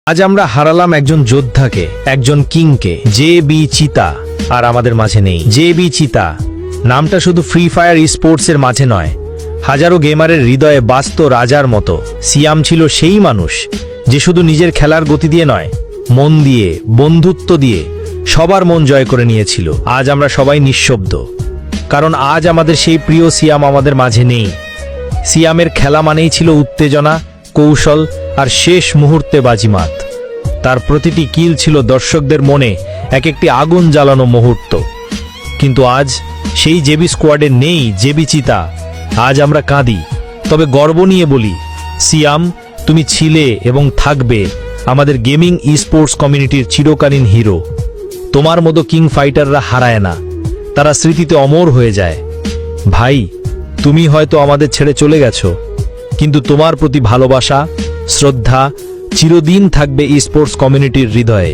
আজ আমরা হারালাম একজন যোদ্ধাকে, একজন কিংকে। জে.বি. চিতা আর আমাদের মাঝে নেই। জে.বি. চিতা নামটা শুধু ফ্রি ফায়ার স্পোর্টসের মাঝে নয়, হাজারো গেমারের হৃদয়ে বাস্ত রাজার মতো। সিয়াম ছিল সেই মানুষ যে শুধু নিজের খেলার গতি দিয়ে নয়, মন দিয়ে, বন্ধুত্ব দিয়ে সবার মন জয় করে নিয়েছিল। আজ আমরা সবাই নিঃশব্দ, কারণ আজ আমাদের সেই প্রিয় সিয়াম আমাদের মাঝে নেই। সিয়ামের খেলা মানেই ছিল উত্তেজনা, কৌশল আর শেষ মুহূর্তে বাজিমাত। তার প্রতিটি কিল ছিল দর্শকদের মনে এক একটি আগুন জ্বালানো মুহূর্ত। কিন্তু আজ সেই জেবি স্কোয়াডে নেই জেবি চিতা। আজ আমরা কাঁদি, তবে গর্ব নিয়ে বলি, সিয়াম, তুমি ছিলে এবং থাকবে আমাদের গেমিং স্পোর্টস কমিউনিটির চিরকালীন হিরো। তোমার মতো কিং ফাইটাররা হারায় না, তারা স্মৃতিতে অমর হয়ে যায়। ভাই, তুমি হয়তো আমাদের ছেড়ে চলে গেছো, কিন্তু তোমার প্রতি ভালোবাসা, শ্রদ্ধা চিরদিন থাকবে স্পোর্টস কমিউনিটির হৃদয়ে।